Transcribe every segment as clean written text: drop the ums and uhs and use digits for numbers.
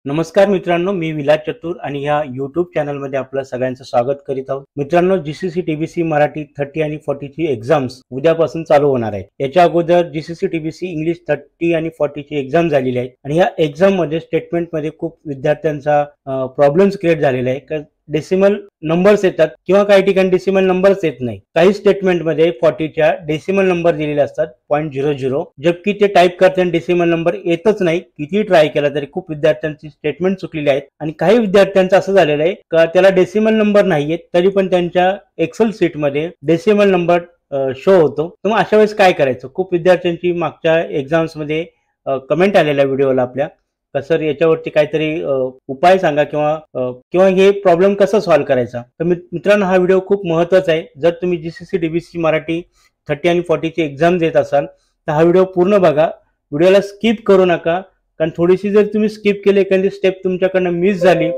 नमस्कार मित्रांनो, मी विलास चतुर आणि ह्या यूट्यूब चॅनलमध्ये आपलं सगळ्यांचं स्वागत करीत आहोत. मित्रांनो, जीसीसी टीबीसी मराठी 30 आणि 40 ची एक्झाम्स उद्यापासून चालू होणार आहे. याच्या अगोदर जीसीसी टीबीसी इंग्लिश 30 आणि 40 ची एक्झाम झालेली आहे आणि ह्या एक्झाम मध्ये स्टेटमेंट मध्ये खूप विद्यार्थ्यांचा प्रॉब्लेम्स क्रिएट झालेला आहे. डेसिमल नंबर्स येतात किंवा काही ठिकाणी डेसिमल नंबर्स येत नाही. काही स्टेटमेंट मध्ये 40 च्या डेसिमल नंबर दिलेले असतात 0.00, जबकि ते टाईप करताना डेसिमल नंबर येतच नाही. किती ट्राय केला तरी खूप विद्यार्थ्यांची स्टेटमेंट चुकलेली आहेत आणि काही विद्यार्थ्यांचं असं झालेलं आहे का त्याला डेसिमल नंबर नाहीयेत तरी पण त्यांच्या एक्सेल शीट मध्ये डेसिमल नंबर शो होतो. तर मग अशा वेळेस काय करायचं? खूप विद्यार्थ्यांची मागच्या एक्झाम्स मध्ये कमेंट आलेल्या व्हिडिओला आपल्या, सर याच्यावरती काहीतरी उपाय सांगा किंवा हे प्रॉब्लेम कसं सॉल्व्ह करायचा. तर मित्रांनो, हा व्हिडिओ खूप महत्त्वाचा आहे. जर तुम्ही जीसीसी टीबीसी मराठी 30 आणि 40 ची एक्झाम देत असाल तर हा व्हिडिओ पूर्ण बघा. व्हिडिओला स्किप करू नका, कारण थोडीशी जर तुम्ही स्किप केली, एखादी स्टेप तुमच्याकडनं मिस झाली,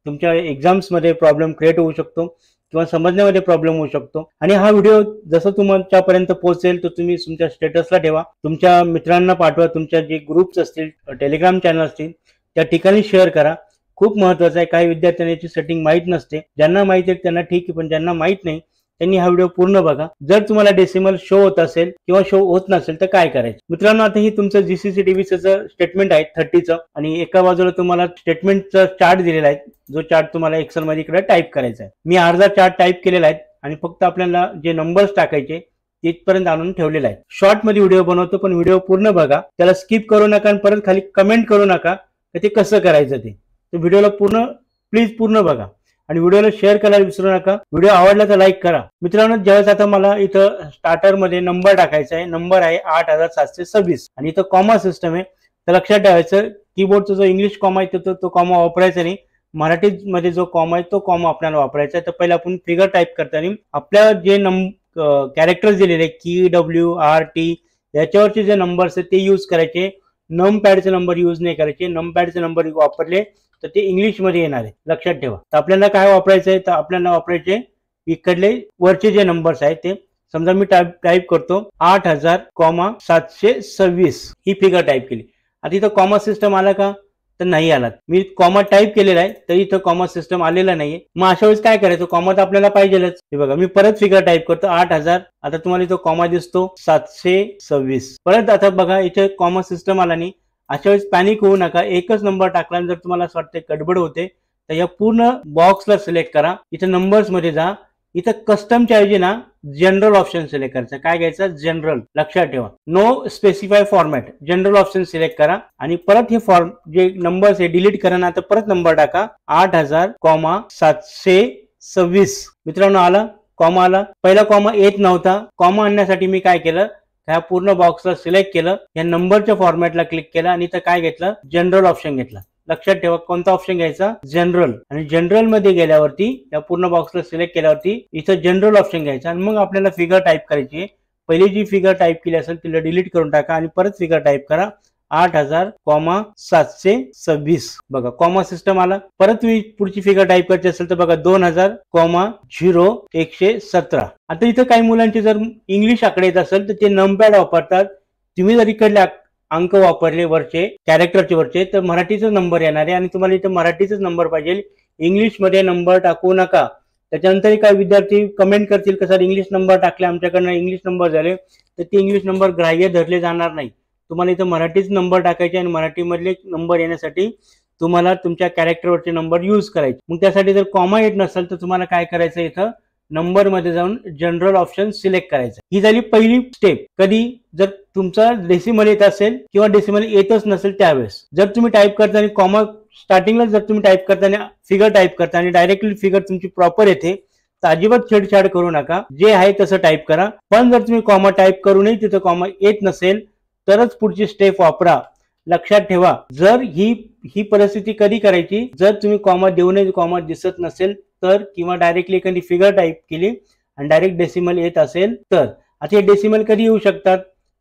तुमच्या एक्झाम्स मध्ये प्रॉब्लेम क्रिएट होऊ शकतो किंवा समजण्यामध्ये प्रॉब्लेम होऊ शकतो. आणि हा व्हिडिओ जसं तुमच्यापर्यंत पोहोचेल तर तुम्ही तुमच्या स्टेटसला ठेवा, तुमच्या मित्रांना पाठवा, तुमच्या जे ग्रुप्स असतील, टेलिग्राम चॅनल असतील त्या ठिकाणी शेअर करा. खूप महत्त्वाचं आहे. काही विद्यार्थ्यांची सेटिंग माहीत नसते, ज्यांना माहिती आहे त्यांना ठीक आहे, पण ज्यांना माहीत नाही त्यांनी हा व्हिडिओ पूर्ण बघा. जर तुम्हाला डेसिमल शो होत असेल किंवा शो होत नसेल तर काय करायचं? मित्रांनो, आता ही तुमचं जीसीसी टीबीसीचं स्टेटमेंट आहे 30चं आणि एका बाजूला तुम्हाला स्टेटमेंटचा चार्ट दिलेला आहे, जो चार्ट तुम्हाला एक्सेल मध्ये इकडे टाईप करायचा आहे. मी अर्धा चार्ट टाईप केलेला आहे आणि फक्त आपल्याला जे नंबर्स टाकायचे तिथपर्यंत आणून ठेवलेला आहे. शॉर्ट मध्ये व्हिडिओ बनवतो, पण व्हिडिओ पूर्ण बघा, त्याला स्किप करू नका आणि परत खाली कमेंट करू नका ते कसं करायचं ते. तर व्हिडिओला प्लीज पूर्ण बघा आणि व्हिडिओला शेअर करायला विसरू नका. व्हिडिओ आवडला तर लाईक करा. मित्रांनो, ज्यावेळेस आता मला इथं स्टार्टर मध्ये नंबर टाकायचा आहे, नंबर आहे 8726 आणि इथं कॉमा सिस्टम आहे. तर लक्षात ठेवायचं, कीबोर्डचा जो इंग्लिश कॉमा आहे तो कॉमा वापरायचा नाही, मराठी मध्ये जो कॉमा आहे तो कॉमा आपल्याला वापरायचा आहे. तर पहिला आपण फिगर टाईप करताना आपल्या जे कॅरेक्टर्स दिलेले KWRT याच्यावरचे जे नंबर्स आहेत ते यूज करायचे. नमपॅडचे नंबर यूज नाही करायचे. नमपॅडचे नंबर वापरले तर ते इंग्लिश मध्ये येणार आहे, लक्षात ठेवा. तर आपल्याला काय वापरायचं आहे? तर आपल्याला वापरायचे इकडले वरचे जे नंबर्स आहेत ते. समजा मी टाईप करतो 8000,726 ही फिगर टाईप केली. आता इथं कॉमा सिस्टम आला का? तर नाही आला. मी कॉमा टाईप केलेला आहे तरी इथं कॉमा सिस्टम आलेला नाहीये. मग अशा वेळेस काय करायचं? कॉमा तर आपल्याला पाहिजेलच. हे बघा, मी परत फिगर टाईप करतो 8000. आता तुम्हाला इथं कॉमा दिसतो 726. परत आता बघा इथे कॉमा सिस्टम आला नाही. अशा वेळेस पॅनिक होऊ नका. एकच नंबर टाकला आणि जर तुम्हाला असं वाटतं गडबड होते तर या पूर्ण बॉक्सला सिलेक्ट करा. इथे नंबर्स मध्ये जा. इथं कस्टमच्या ऐवजी ना जनरल ऑप्शन सिलेक्ट करायचं. काय घ्यायचं? जनरल. लक्षात ठेवा, no specify format. General option select करा आणि परत हे फॉर्म जे नंबर्स आहे डिलीट करा ना. आता परत नंबर टाका 8000,726. मित्रांनो, आला कॉमा आला. पहिला कॉमा येत नव्हता. कॉमा आणण्यासाठी मी काय केलं? ह्या पूर्ण बॉक्सला सिलेक्ट केलं, या नंबरच्या फॉर्मॅटला क्लिक केलं आणि इथं काय घेतलं? जनरल ऑप्शन घेतला. लक्षात ठेवा, कोणता ऑप्शन घ्यायचा? जनरल. आणि जनरल मध्ये गेल्यावरती या पूर्ण बॉक्सला सिलेक्ट केल्यावरती इथं जनरल ऑप्शन घ्यायचा आणि मग आपल्याला फिगर टाईप करायची. पहिली जी फिगर टाईप केली असेल तिला डिलीट करून टाका आणि परत फिगर टाईप करा 8000,726. बघा, कॉमा सिस्टम आला. परत तुम्ही पुढची फिगर टाईप करायची असेल तर बघा 2000,0117. आता इथं काही मुलांचे जर इंग्लिश आकडे येत असेल तर ते नमपॅड वापरतात. तुम्ही जर इकडले अंक वापरले वरचे, कॅरेक्टरचे वरचे, तर मराठीचा नंबर येणार आहे आणि तुम्हाला इथं मराठीचाच नंबर पाहिजे. इंग्लिश मध्ये नंबर टाकू नका. त्याच्यानंतर काही विद्यार्थी कमेंट करतील की सर इंग्लिश नंबर टाकले, आमच्याकडनं इंग्लिश नंबर झाले, तर ते इंग्लिश नंबर ग्राह्य धरले जाणार नाही. तुम्हाला इथं मराठीच नंबर टाकायचे आणि मराठीमधले नंबर येण्यासाठी तुम्हाला तुमच्या कॅरेक्टरवरचे नंबर यूज करायचे. मग त्यासाठी जर कॉमा येत नसेल तर तुम्हाला काय करायचं? इथं नंबर मध्ये जाऊन जनरल ऑप्शन सिलेक्ट करायचं. ही झाली पहिली स्टेप. कधी? जर तुमचा डेसिमल येत असेल किंवा डेसिमल येतच नसेल त्यावेळेस. जर तुम्ही टाईप करताना कॉमा स्टार्टिंगला जर तुम्ही टाईप करताना फिगर टाईप करता आणि डायरेक्टली फिगर तुमची प्रॉपर येते तर अजिबात छेडछाड करू नका. जे आहे तसं टाईप करा. पण जर तुम्ही कॉमा टाईप करूनही तिथं कॉमा येत नसेल तरच पुढची स्टेप वापरा. लक्षात ठेवा, जर ही परिस्थिती कधी करायची? जर तुम्ही कॉमा देऊनही कॉमा दिसत नसेल तर, किंवा डायरेक्टली एखादी फिगर टाईप केली आणि डायरेक्ट डेसिमल येत असेल तर. आता हे डेसिमल कधी येऊ शकतात?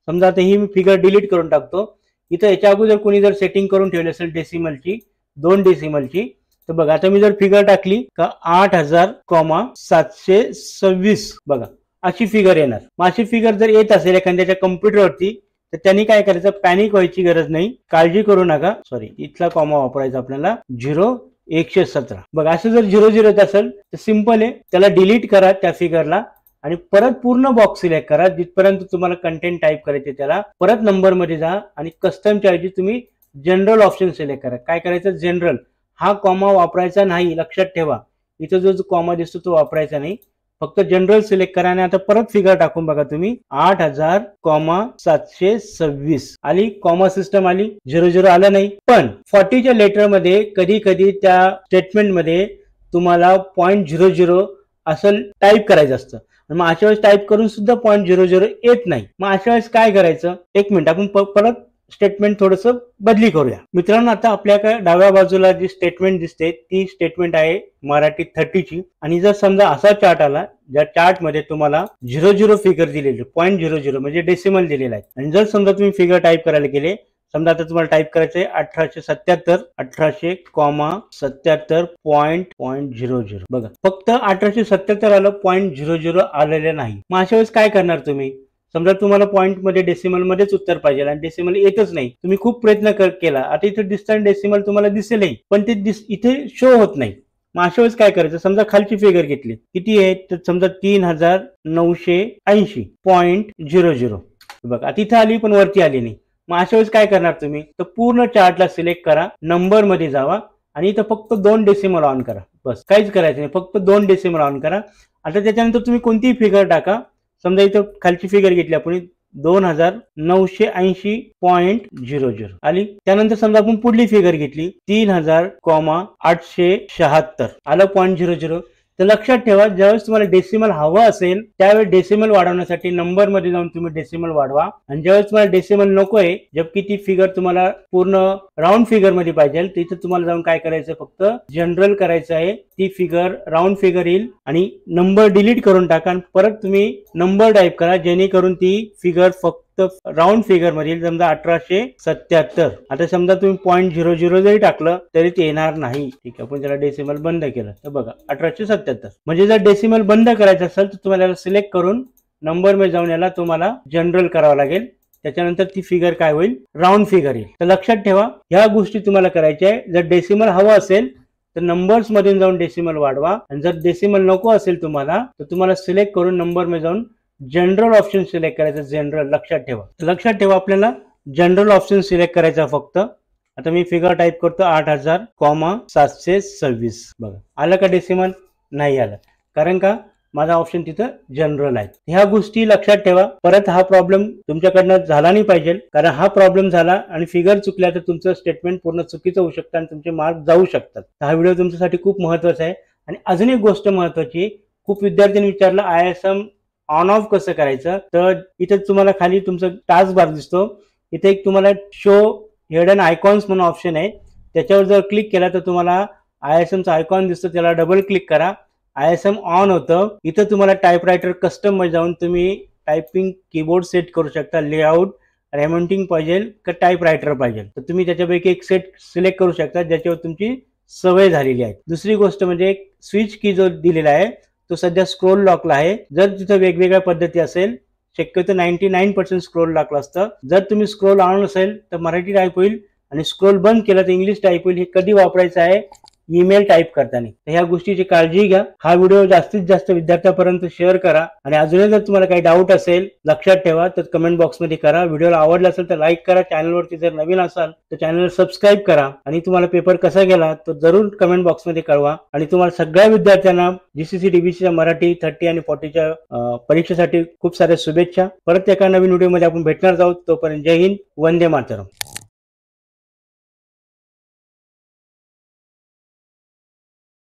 समजा आता ही मी फिगर डिलीट करून टाकतो. इथं याच्या अगोदर कोणी जर सेटिंग करून ठेवली असेल डेसिमलची, 2 डेसिमलची, तर बघा आता मी जर फिगर टाकली का 8000,726 बघा अशी फिगर येणार. मग अशी फिगर जर येत असेल एखाद्याच्या कम्प्युटरवरती तर त्यांनी काय करायचं, पॅनिक व्हायची गरज नाही, काळजी करू नका. सॉरी, इथला कॉमा वापरायचा आपल्याला 0,117. बघा असं जर 0,0 येत असेल तर सिंपल आहे, त्याला डिलीट करा त्या फिगरला आणि परत पूर्ण बॉक्स सिलेक्ट करा जिथपर्यंत तुम्हाला कंटेंट टाईप करायचे. त्याला परत नंबर मध्ये जा आणि कस्टमच्या ऐवजी तुम्ही जनरल ऑप्शन सिलेक्ट करा. काय करायचं, जनरल हा कॉमा वापरायचा नाही, लक्षात ठेवा. इथं जो कॉमा दिसतो तो वापरायचा नाही, फक्त जनरल सिलेक्ट करा आणि आता परत फिगर टाकून बघा तुम्ही 8,726 आली, कॉमा सिस्टम आली, 0,0 आलं नाही. पण 40च्या लेटर मध्ये कधी कधी त्या स्टेटमेंट मध्ये तुम्हाला 0.00 असं टाईप करायचं असतं. मग अशा वेळेस टाईप करून सुद्धा 0.00 येत नाही. मग अशा वेळेस काय करायचं, एक मिनिट आपण परत स्टेटमेंट थोडस बदली करूया. मित्रांनो, आता आपल्याकडे डाव्या बाजूला जी स्टेटमेंट दिसते ती स्टेटमेंट आहे मराठी 30ची. आणि जर समजा असा चार्ट आला, ज्या चार्ट मध्ये तुम्हाला 0,0 फिगर दिलेली, 0.00 म्हणजे डेसिमल दिलेला आहे, आणि जर समजा तुम्ही फिगर टाईप करायला गेले, समजा आता तुम्हाला टाईप करायचं आहे 1877.00. बघा फक्त 1877 आलं, 0.00 आलेलं नाही. मग अशा वेळेस काय करणार तुम्ही, समजा तुम्हाला पॉईंट मध्ये डेसिमल मध्येच उत्तर पाहिजे आणि डेसिमल येतच नाही, तुम्ही खूप प्रयत्न केला, आता इथे दिसताना डेसिमल तुम्हाला दिसेलही पण ते इथे शो होत नाही. मग अशा वेळेस काय करायचं, समजा खालची फिगर घेतली, किती आहे तर समजा 3,980.00. बघा आता इथे आली पण वरती आली नाही. मग अशा वेळेस काय करणार तुम्ही, तर पूर्ण चार्टला सिलेक्ट करा, नंबर मध्ये जावा आणि इथं फक्त 2 डेसिमल ऑन करा. बस काहीच करायचं नाही, फक्त 2 डेसिमल ऑन करा. आता त्याच्यानंतर तुम्ही कोणतीही फिगर टाका. समजा इथं खालची फिगर घेतली आपण 2,980.00 आली. त्यानंतर समजा आपण पुढली फिगर घेतली 3,000,876 आलं 0.00. तर लक्षात ठेवा, ज्यावेळेस तुम्हाला डेसिमल हवं असेल त्यावेळेस डेसिमल वाढवण्यासाठी नंबर मध्ये जाऊन तुम्ही डेसिमल वाढवा, आणि ज्यावेळेस तुम्हाला डेसिमल नकोय, जबकि ती फिगर तुम्हाला पूर्ण राऊंड फिगर मध्ये पाहिजे, तिथे तुम्हाला जाऊन काय करायचं, फक्त जनरल करायचं आहे, ती फिगर राऊंड फिगर येईल आणि नंबर डिलीट करून टाका आणि परत तुम्ही नंबर टाईप करा, जेणेकरून ती फिगर फक्त राऊंड फिगर मध्ये, समजा 1877. आता समजा तुम्ही 0.00 जरी टाकलं तरी ते येणार नाही. ठीक आहे, आपण त्याला डेसिमल बंद केलं तर बघा 1877. म्हणजे जर डेसिमल बंद करायचं असेल तर तुम्हाला याला सिलेक्ट करून नंबर मध्ये जाऊन याला तुम्हाला जनरल करावं लागेल. त्याच्यानंतर ती फिगर काय होईल, राऊंड फिगर येईल. तर लक्षात ठेवा, ह्या गोष्टी तुम्हाला करायच्या आहे. जर डेसिमल हवं असेल तर नंबर्स मध्ये जाऊन डेसिमल वाढवा, आणि जर डेसिमल नको असेल तुम्हाला तर तुम्हाला सिलेक्ट करून नंबर मध्ये जाऊन जनरल ऑप्शन सिलेक्ट करायचं. जनरल लक्षात ठेवा आपल्याला जनरल ऑप्शन सिलेक्ट करायचा फक्त. आता मी फिगर टाईप करतो 8,726. बघा आलं का डेसिमल, नाही आलं, कारण का माझा ऑप्शन तिथं जनरल आहे. ह्या गोष्टी लक्षात ठेवा. परत हा प्रॉब्लेम तुमच्याकडनं झाला नाही पाहिजे, कारण हा प्रॉब्लेम झाला आणि फिगर चुकल्या तर तुमचं स्टेटमेंट पूर्ण चुकीचं होऊ शकतं आणि तुमचे मार्क जाऊ शकतात. हा व्हिडिओ तुमच्यासाठी खूप महत्वाचा आहे. आणि अजून एक गोष्ट महत्वाची, खूप विद्यार्थ्यांनी विचारलं ISM ऑन ऑफ कसं करायचं, तर इथे तुम्हाला खाली तुमचं टास्क बार दिसतो, इथे एक तुम्हाला शो हिडन आयकॉन्स म्हणून ऑप्शन आहे, त्याच्यावर जर क्लिक केला तर तुम्हाला ISMचा आयकॉन दिसतो, त्याला डबल क्लिक करा, ISM ऑन होतं. इथं तुम्हाला टाईपरायटर कस्टम मध्ये जाऊन तुम्ही टायपिंग कीबोर्ड सेट करू शकता, लेआउट रेमॉन्टिंग पाहिजे का टाईपरायटर पाहिजे, तर तुम्ही त्याच्यापैकी एक सेट सिलेक्ट करू शकता ज्याच्यावर तुमची सवय झालेली आहे. दुसरी गोष्ट म्हणजे एक स्विच की जो दिलेला आहे तो सध्या स्क्रोल लॉकला आहे. जर तिथं वेगवेगळ्या पद्धती असेल, शक्यतो 99% स्क्रोल लॉकला असतं. जर तुम्ही स्क्रोल ऑन असेल तर मराठी टाईप होईल आणि स्क्रोल बंद केला तर इंग्लिश टाईप होईल. हे कधी वापरायचं आहे, ईमेल टाईप करताना. तर ह्या गोष्टीची काळजी घ्या. हा व्हिडिओ जास्तीत जास्त विद्यार्थ्यापर्यंत शेअर करा आणि अजूनही जर तुम्हाला काही डाऊट असेल लक्षात ठेवा तर कमेंट बॉक्स मध्ये करा. व्हिडिओला आवडला असेल तर लाईक करा, चॅनलवरती जर नवीन असाल तर चॅनल सबस्क्राईब करा आणि तुम्हाला पेपर कसा गेला तो जरूर कमेंट बॉक्स मध्ये कळवा. आणि तुम्हाला सगळ्या विद्यार्थ्यांना GCC DBCच्या मराठी 30 आणि 40च्या परीक्षेसाठी खूप साऱ्या शुभेच्छा. परत एका नवीन व्हिडिओ मध्ये आपण भेटणार आहोत. तोपर्यंत जय हिंद, वंदे मातरम.